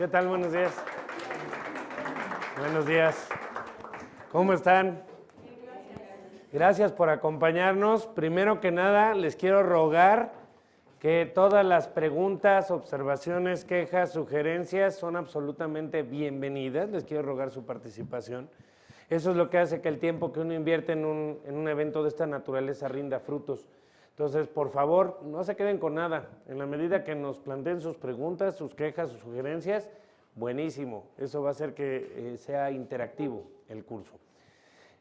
¿Qué tal? Buenos días. Buenos días. ¿Cómo están? Gracias por acompañarnos. Primero que nada, les quiero rogar que todas las preguntas, observaciones, quejas, sugerencias son absolutamente bienvenidas. Les quiero rogar su participación. Eso es lo que hace que el tiempo que uno invierte en un evento de esta naturaleza rinda frutos. Entonces, por favor, no se queden con nada. En la medida que nos planteen sus preguntas, sus quejas, sus sugerencias, buenísimo. Eso va a hacer que sea interactivo el curso.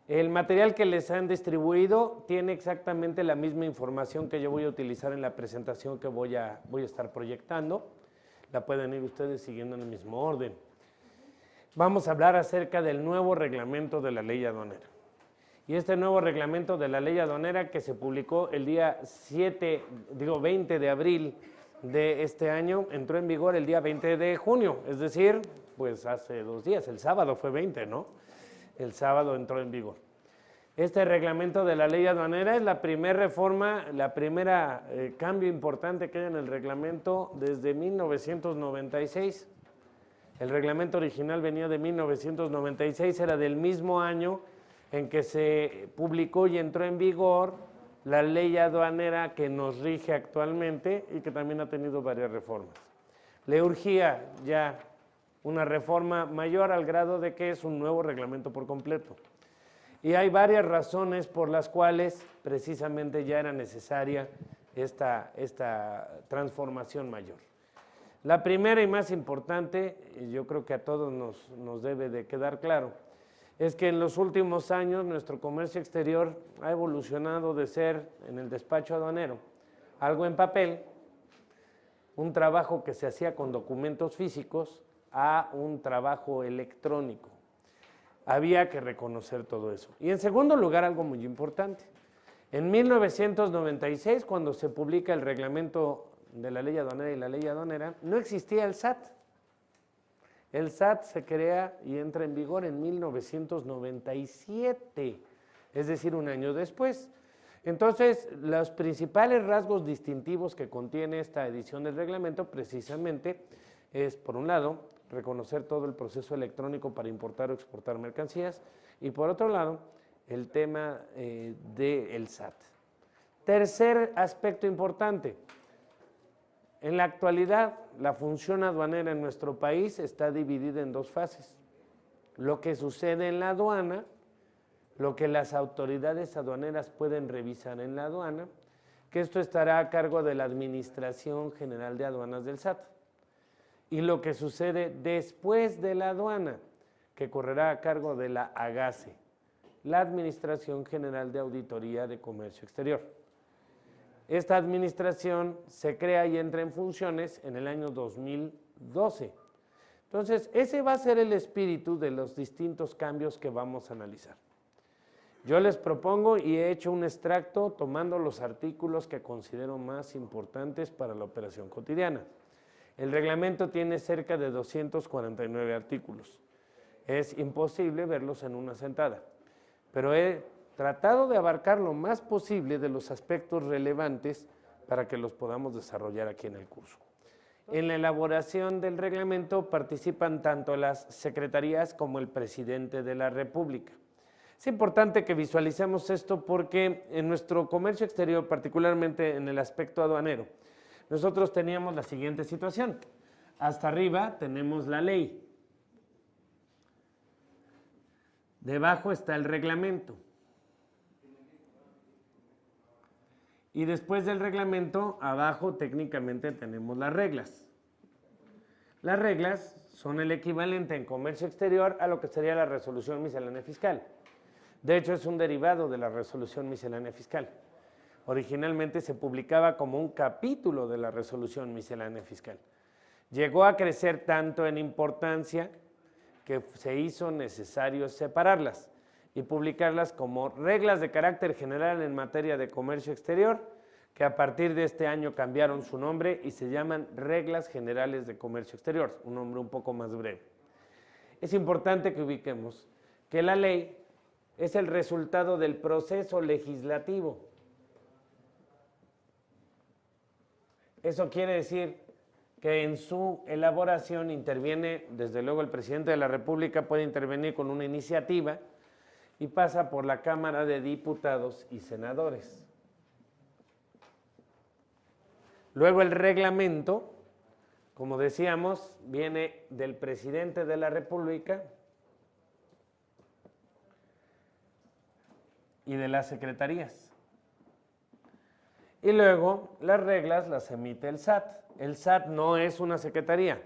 El material que les han distribuido tiene exactamente la misma información que yo voy a utilizar en la presentación que voy a estar proyectando. La pueden ir ustedes siguiendo en el mismo orden. Vamos a hablar acerca del nuevo reglamento de la ley aduanera. Y este nuevo reglamento de la ley aduanera que se publicó el día 20 de abril de este año, entró en vigor el día 20 de junio, es decir, pues hace 2 días, el sábado fue 20, ¿no? El sábado entró en vigor. Este reglamento de la ley aduanera es la primera reforma, la primera cambio importante que hay en el reglamento desde 1996. El reglamento original venía de 1996, era del mismo año en que se publicó y entró en vigor la ley aduanera que nos rige actualmente y que también ha tenido varias reformas. Le urgía ya una reforma mayor al grado de que es un nuevo reglamento por completo. Y hay varias razones por las cuales precisamente ya era necesaria esta transformación mayor. La primera y más importante, y yo creo que a todos nos debe de quedar claro, es que en los últimos años nuestro comercio exterior ha evolucionado de ser, en el despacho aduanero, algo en papel, un trabajo que se hacía con documentos físicos, a un trabajo electrónico. Había que reconocer todo eso. Y en segundo lugar, algo muy importante. En 1996, cuando se publica el reglamento de la ley aduanera y la ley aduanera, no existía el SAT. El SAT se crea y entra en vigor en 1997, es decir, un año después. Entonces, los principales rasgos distintivos que contiene esta edición del reglamento precisamente es, por un lado, reconocer todo el proceso electrónico para importar o exportar mercancías y, por otro lado, el tema del SAT. Tercer aspecto importante. En la actualidad, la función aduanera en nuestro país está dividida en 2 fases. Lo que sucede en la aduana, lo que las autoridades aduaneras pueden revisar en la aduana, que esto estará a cargo de la Administración General de Aduanas del SAT. Y lo que sucede después de la aduana, que correrá a cargo de la AGACE, la Administración General de Auditoría de Comercio Exterior. Esta administración se crea y entra en funciones en el año 2012. Entonces, ese va a ser el espíritu de los distintos cambios que vamos a analizar. Yo les propongo y he hecho un extracto tomando los artículos que considero más importantes para la operación cotidiana. El reglamento tiene cerca de 249 artículos. Es imposible verlos en una sentada, pero he tratado de abarcar lo más posible de los aspectos relevantes para que los podamos desarrollar aquí en el curso. En la elaboración del reglamento participan tanto las secretarías como el presidente de la República. Es importante que visualicemos esto porque en nuestro comercio exterior, particularmente en el aspecto aduanero, nosotros teníamos la siguiente situación. Hasta arriba tenemos la ley. Debajo está el reglamento. Y después del reglamento, abajo técnicamente tenemos las reglas. Las reglas son el equivalente en comercio exterior a lo que sería la resolución miscelánea fiscal. De hecho, es un derivado de la resolución miscelánea fiscal. Originalmente se publicaba como un capítulo de la resolución miscelánea fiscal. Llegó a crecer tanto en importancia que se hizo necesario separarlas y publicarlas como reglas de carácter general en materia de comercio exterior, que a partir de este año cambiaron su nombre y se llaman Reglas Generales de Comercio Exterior, un nombre un poco más breve. Es importante que ubiquemos que la ley es el resultado del proceso legislativo. Eso quiere decir que en su elaboración interviene, desde luego el presidente de la República puede intervenir con una iniciativa y pasa por la Cámara de Diputados y Senadores. Luego el reglamento, como decíamos, viene del presidente de la República y de las secretarías. Y luego las reglas las emite el SAT. El SAT no es una secretaría,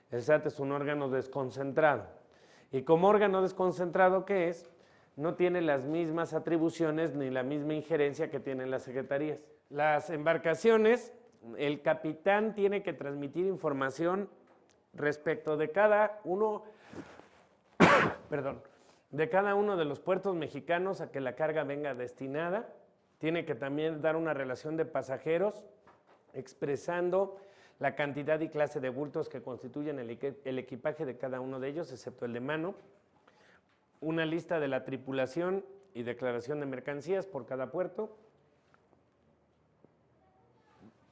el SAT es un órgano desconcentrado. Y como órgano desconcentrado que es, no tiene las mismas atribuciones ni la misma injerencia que tienen las secretarías. Las embarcaciones, el capitán tiene que transmitir información respecto de cada uno, de cada uno de los puertos mexicanos a que la carga venga destinada. Tiene que también dar una relación de pasajeros expresando la cantidad y clase de bultos que constituyen el equipaje de cada uno de ellos, excepto el de mano, una lista de la tripulación y declaración de mercancías por cada puerto.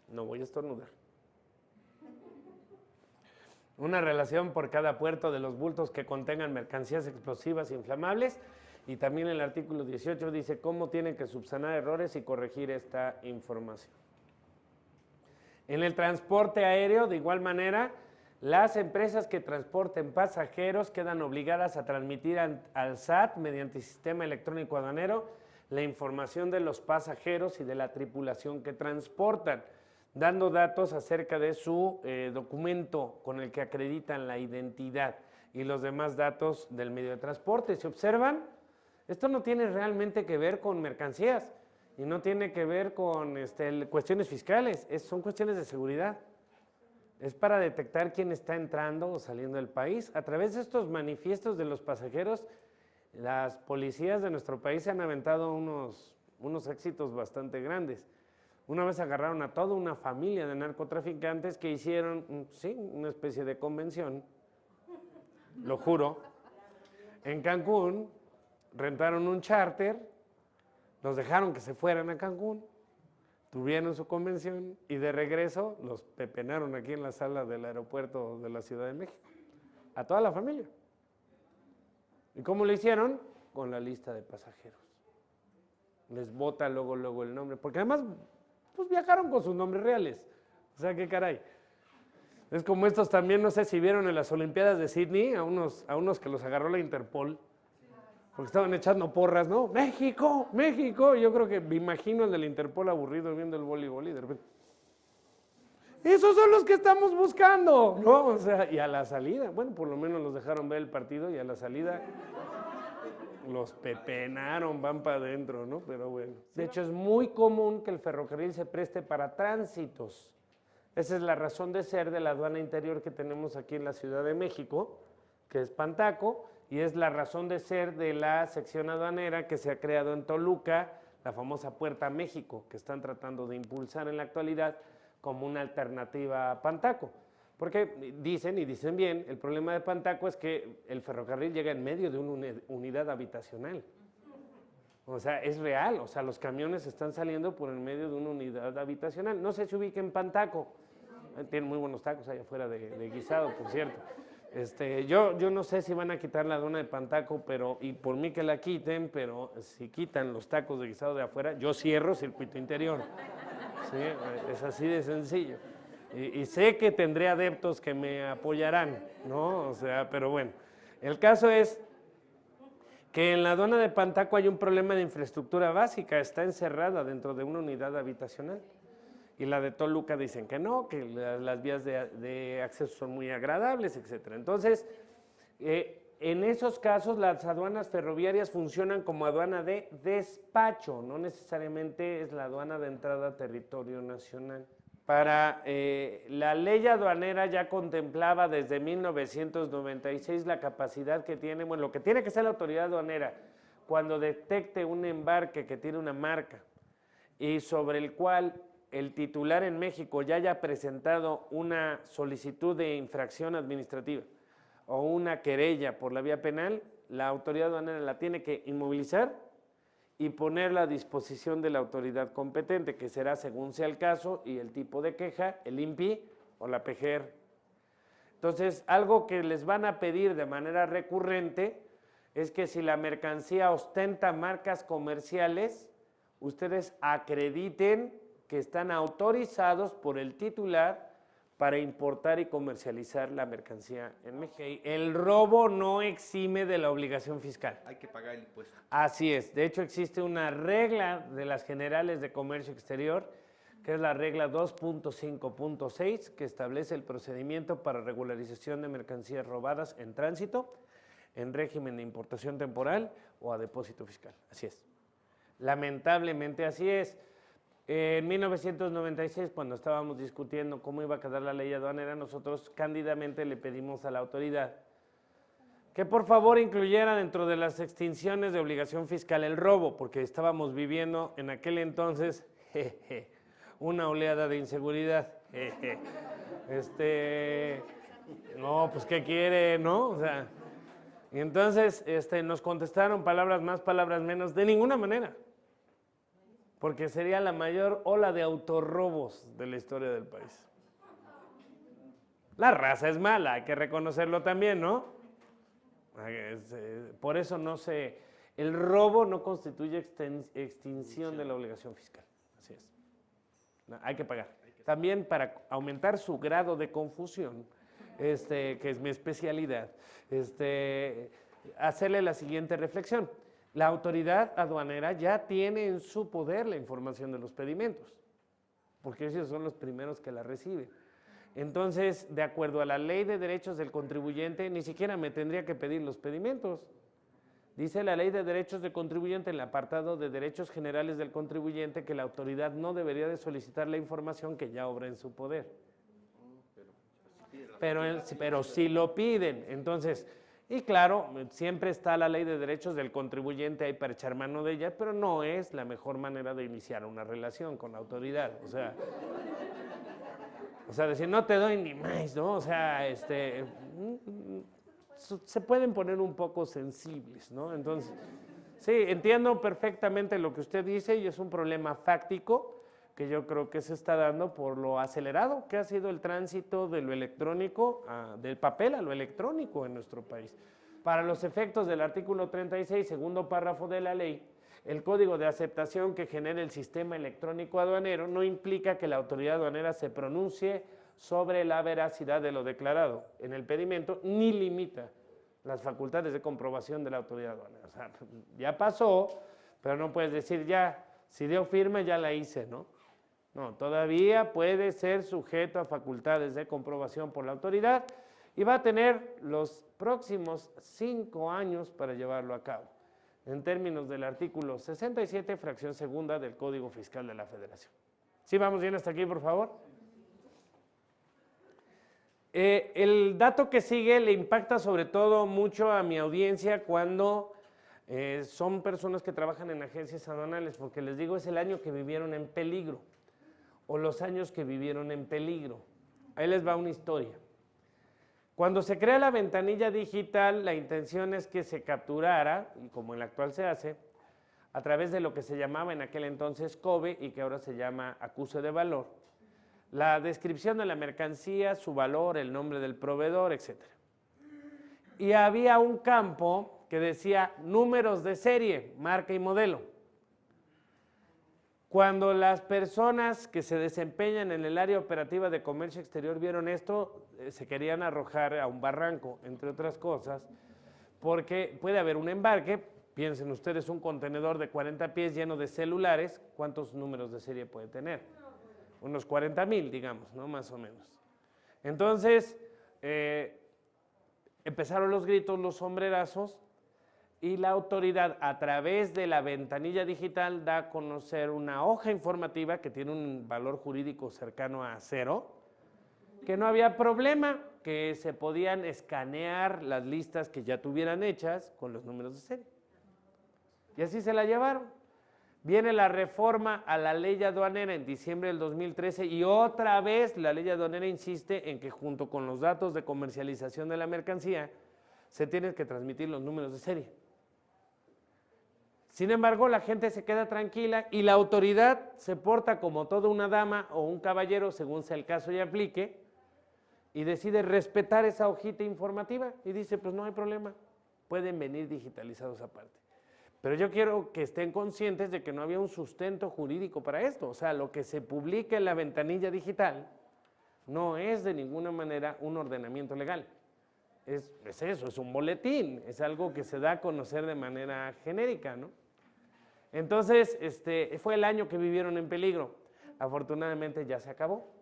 No voy a estornudar. Una relación por cada puerto de los bultos que contengan mercancías explosivas e inflamables, y también el artículo 18 dice cómo tienen que subsanar errores y corregir esta información. En el transporte aéreo, de igual manera, las empresas que transporten pasajeros quedan obligadas a transmitir al SAT, mediante sistema electrónico aduanero, la información de los pasajeros y de la tripulación que transportan, dando datos acerca de su documento con el que acreditan la identidad y los demás datos del medio de transporte. ¿Se observan? Esto no tiene realmente que ver con mercancías y no tiene que ver con cuestiones fiscales, son cuestiones de seguridad. Es para detectar quién está entrando o saliendo del país. A través de estos manifiestos de los pasajeros, las policías de nuestro país se han aventado unos éxitos bastante grandes. Una vez agarraron a toda una familia de narcotraficantes que hicieron, sí, una especie de convención, lo juro, en Cancún, rentaron un charter, los dejaron que se fueran a Cancún, tuvieron su convención y de regreso los pepenaron aquí en la sala del aeropuerto de la Ciudad de México, a toda la familia. ¿Y cómo lo hicieron? Con la lista de pasajeros. Les bota luego el nombre, porque además pues viajaron con sus nombres reales, o sea, qué caray. Es como estos también, no sé si vieron en las Olimpiadas de Sydney, a unos que los agarró la Interpol, porque estaban echando porras, ¿no? ¡México! ¡México! Yo creo que me imagino el del Interpol aburrido viendo el voleibol y de repente, ¡esos son los que estamos buscando! ¿No? O sea, y a la salida, bueno, por lo menos los dejaron ver el partido y a la salida los pepenaron, van para adentro, ¿no? Pero bueno. De hecho, es muy común que el ferrocarril se preste para tránsitos. Esa es la razón de ser de la aduana interior que tenemos aquí en la Ciudad de México, que es Pantaco, y es la razón de ser de la sección aduanera que se ha creado en Toluca, la famosa Puerta México, que están tratando de impulsar en la actualidad como una alternativa a Pantaco. Porque dicen, y dicen bien, el problema de Pantaco es que el ferrocarril llega en medio de una unidad habitacional. O sea, es real, o sea, los camiones están saliendo por en medio de una unidad habitacional. No sé si ubiquen Pantaco, tienen muy buenos tacos allá afuera de guisado, por cierto. Yo no sé si van a quitar la aduana de Pantaco, y por mí que la quiten, pero si quitan los tacos de guisado de afuera, yo cierro circuito interior. ¿Sí? Es así de sencillo. Y sé que tendré adeptos que me apoyarán, ¿no? O sea, pero bueno, el caso es que en la aduana de Pantaco hay un problema de infraestructura básica, está encerrada dentro de una unidad habitacional. Y la de Toluca dicen que no, que las vías de acceso son muy agradables, etc. Entonces, en esos casos las aduanas ferroviarias funcionan como aduana de despacho, no necesariamente es la aduana de entrada a territorio nacional. La ley aduanera ya contemplaba desde 1996 la capacidad que tiene, bueno, lo que tiene que ser la autoridad aduanera cuando detecte un embarque que tiene una marca y sobre el cual el titular en México ya haya presentado una solicitud de infracción administrativa o una querella por la vía penal, la autoridad aduanera la tiene que inmovilizar y ponerla a disposición de la autoridad competente, que será según sea el caso y el tipo de queja, el INPI o la PGR. Entonces, algo que les van a pedir de manera recurrente es que si la mercancía ostenta marcas comerciales, ustedes acrediten que están autorizados por el titular para importar y comercializar la mercancía en México. El robo no exime de la obligación fiscal. Hay que pagar el impuesto. Así es. De hecho, existe una regla de las generales de comercio exterior, que es la regla 2.5.6, que establece el procedimiento para regularización de mercancías robadas en tránsito, en régimen de importación temporal o a depósito fiscal. Así es. Lamentablemente así es. En 1996, cuando estábamos discutiendo cómo iba a quedar la ley aduanera, nosotros cándidamente le pedimos a la autoridad que por favor incluyera dentro de las extinciones de obligación fiscal el robo, porque estábamos viviendo en aquel entonces una oleada de inseguridad. No, pues ¿qué quiere, no? O sea, y entonces nos contestaron palabras más, palabras menos, de ninguna manera, porque sería la mayor ola de autorrobos de la historia del país. La raza es mala, hay que reconocerlo también, ¿no? Por eso el robo no constituye extinción de la obligación fiscal, así es. No, hay que pagar. También para aumentar su grado de confusión, que es mi especialidad, hacerle la siguiente reflexión. La autoridad aduanera ya tiene en su poder la información de los pedimentos, porque ellos son los primeros que la reciben. Entonces, de acuerdo a la Ley de Derechos del Contribuyente, ni siquiera me tendría que pedir los pedimentos. Dice la Ley de Derechos del Contribuyente en el apartado de Derechos Generales del Contribuyente que la autoridad no debería de solicitar la información que ya obra en su poder. Pero sí lo piden. Entonces, y claro, siempre está la Ley de Derechos del Contribuyente ahí para echar mano de ella, pero no es la mejor manera de iniciar una relación con la autoridad. O sea, decir, no te doy ni más, ¿no? O sea, se pueden poner un poco sensibles, ¿no? Entonces, sí, entiendo perfectamente lo que usted dice y es un problema fáctico que yo creo que se está dando por lo acelerado que ha sido el tránsito de lo electrónico, del papel a lo electrónico en nuestro país. Para los efectos del artículo 36, segundo párrafo de la ley, el código de aceptación que genera el sistema electrónico aduanero no implica que la autoridad aduanera se pronuncie sobre la veracidad de lo declarado en el pedimento, ni limita las facultades de comprobación de la autoridad aduanera. O sea, ya pasó, pero no puedes decir ya, si dio firma ya la hice, ¿no? No, todavía puede ser sujeto a facultades de comprobación por la autoridad y va a tener los próximos 5 años para llevarlo a cabo, en términos del artículo 67, fracción segunda del Código Fiscal de la Federación. ¿Sí vamos bien hasta aquí, por favor? El dato que sigue le impacta sobre todo mucho a mi audiencia cuando son personas que trabajan en agencias aduanales, porque les digo, es el año que vivieron en peligro, o los años que vivieron en peligro. Ahí les va una historia. Cuando se crea la ventanilla digital, la intención es que se capturara, y como en la actual se hace, a través de lo que se llamaba en aquel entonces COBE y que ahora se llama acuse de valor, la descripción de la mercancía, su valor, el nombre del proveedor, etc. Y había un campo que decía números de serie, marca y modelo. Cuando las personas que se desempeñan en el área operativa de comercio exterior vieron esto, se querían arrojar a un barranco, entre otras cosas, porque puede haber un embarque, piensen ustedes un contenedor de 40 pies lleno de celulares, ¿cuántos números de serie puede tener? Unos 40,000, digamos, ¿no? Más o menos. Entonces, empezaron los gritos, los sombrerazos, y la autoridad a través de la ventanilla digital da a conocer una hoja informativa que tiene un valor jurídico cercano a 0, que no había problema, que se podían escanear las listas que ya tuvieran hechas con los números de serie. Y así se la llevaron. Viene la reforma a la ley aduanera en diciembre del 2013 y otra vez la ley aduanera insiste en que junto con los datos de comercialización de la mercancía se tienen que transmitir los números de serie. Sin embargo, la gente se queda tranquila y la autoridad se porta como toda una dama o un caballero, según sea el caso y aplique, y decide respetar esa hojita informativa y dice, pues no hay problema, pueden venir digitalizados aparte. Pero yo quiero que estén conscientes de que no había un sustento jurídico para esto. O sea, lo que se publica en la ventanilla digital no es de ninguna manera un ordenamiento legal. Es eso, es un boletín, es algo que se da a conocer de manera genérica, ¿no? Entonces, fue el año que vivieron en peligro. Afortunadamente ya se acabó,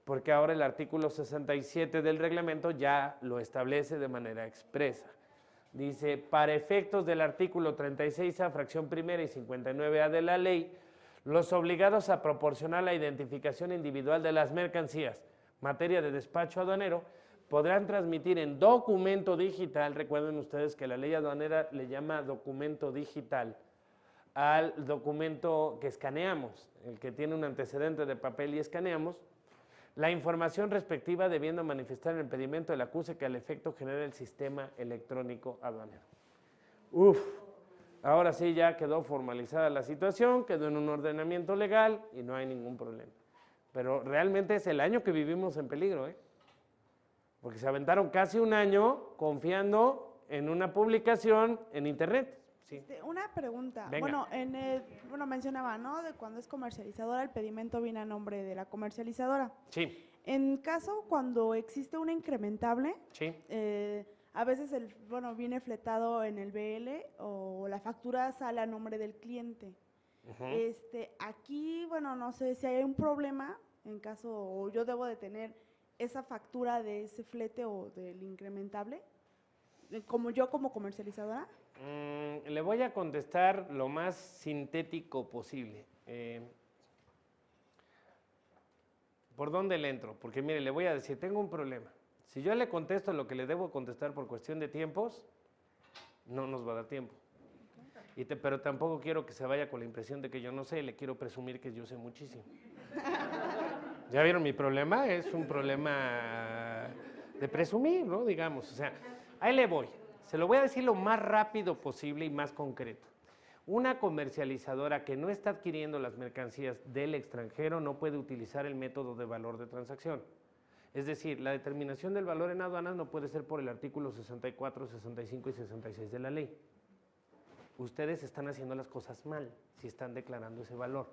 porque ahora el artículo 67 del reglamento ya lo establece de manera expresa. Dice, para efectos del artículo 36A, fracción primera y 59A de la ley, los obligados a proporcionar la identificación individual de las mercancías, materia de despacho aduanero, podrán transmitir en documento digital, recuerden ustedes que la ley aduanera le llama documento digital, al documento que escaneamos, el que tiene un antecedente de papel y escaneamos, la información respectiva debiendo manifestar en el pedimento del acuse que al efecto genera el sistema electrónico aduanero. Ahora sí ya quedó formalizada la situación, quedó en un ordenamiento legal y no hay ningún problema. Pero realmente es el año que vivimos en peligro, porque se aventaron casi un año confiando en una publicación en internet. Sí. Una pregunta. Venga. Bueno, mencionaba, ¿no? De cuando es comercializadora, el pedimento viene a nombre de la comercializadora. Sí. En caso cuando existe una incrementable, Sí. a veces viene fletado en el BL o la factura sale a nombre del cliente. Aquí, no sé si hay un problema en caso, o yo debo de tener esa factura de ese flete o del incrementable, como comercializadora. Le voy a contestar lo más sintético posible. ¿Por dónde le entro? Porque mire, le voy a decir, tengo un problema. Si yo le contesto lo que le debo contestar por cuestión de tiempos, no nos va a dar tiempo. Pero tampoco quiero que se vaya con la impresión de que yo no sé, le quiero presumir que yo sé muchísimo. ¿Ya vieron mi problema? Es un problema de presumir, ¿no? Digamos, o sea, ahí le voy. Se lo voy a decir lo más rápido posible y más concreto. Una comercializadora que no está adquiriendo las mercancías del extranjero no puede utilizar el método de valor de transacción. Es decir, la determinación del valor en aduanas no puede ser por el artículo 64, 65 y 66 de la ley. Ustedes están haciendo las cosas mal si están declarando ese valor.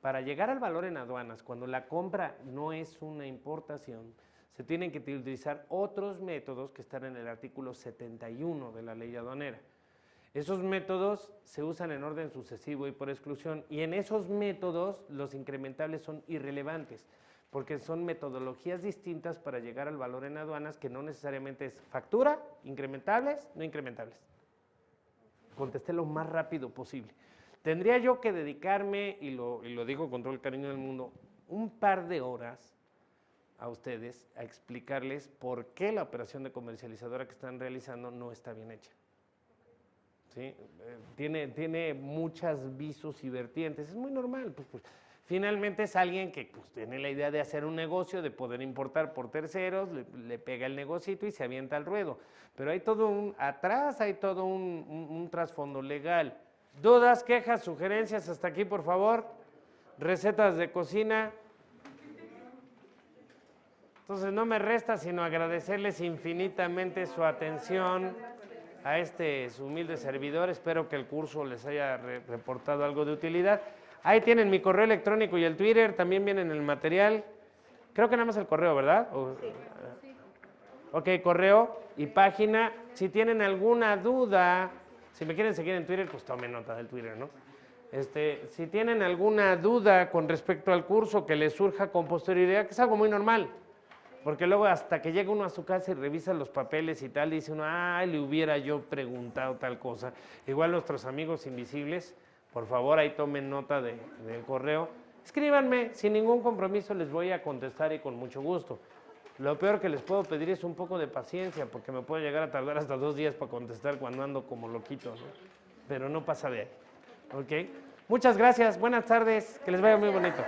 Para llegar al valor en aduanas, cuando la compra no es una importación, se tienen que utilizar otros métodos que están en el artículo 71 de la ley aduanera. Esos métodos se usan en orden sucesivo y por exclusión, y en esos métodos los incrementables son irrelevantes, porque son metodologías distintas para llegar al valor en aduanas que no necesariamente es factura, incrementables, no incrementables. Contesté lo más rápido posible. Tendría yo que dedicarme, y lo digo con todo el cariño del mundo, un par de horas a ustedes a explicarles por qué la operación de comercializadora que están realizando no está bien hecha. ¿Sí? Tiene muchas visos y vertientes, es muy normal. Pues, finalmente es alguien que tiene la idea de hacer un negocio, de poder importar por terceros, le pega el negocito y se avienta al ruedo. Pero hay todo atrás hay todo un trasfondo legal. ¿Dudas, quejas, sugerencias hasta aquí, por favor? ¿Recetas de cocina? Entonces no me resta sino agradecerles infinitamente su atención a su humilde servidor. Espero que el curso les haya reportado algo de utilidad. Ahí tienen mi correo electrónico y el Twitter, también viene en el material. Creo que nada más el correo, ¿verdad? Sí. Ok, correo y página. Si tienen alguna duda, si me quieren seguir en Twitter, pues tomen nota del Twitter, ¿no? Si tienen alguna duda con respecto al curso que les surja con posterioridad, que es algo muy normal. Porque luego hasta que llega uno a su casa y revisa los papeles y tal, dice uno, ay, le hubiera yo preguntado tal cosa. Igual nuestros amigos invisibles, por favor, ahí tomen nota del correo. Escríbanme, sin ningún compromiso les voy a contestar y con mucho gusto. Lo peor que les puedo pedir es un poco de paciencia, porque me puede llegar a tardar hasta 2 días para contestar cuando ando como loquito, ¿no? Pero no pasa de ahí, ¿ok? Muchas gracias, buenas tardes, que les vaya muy bonito.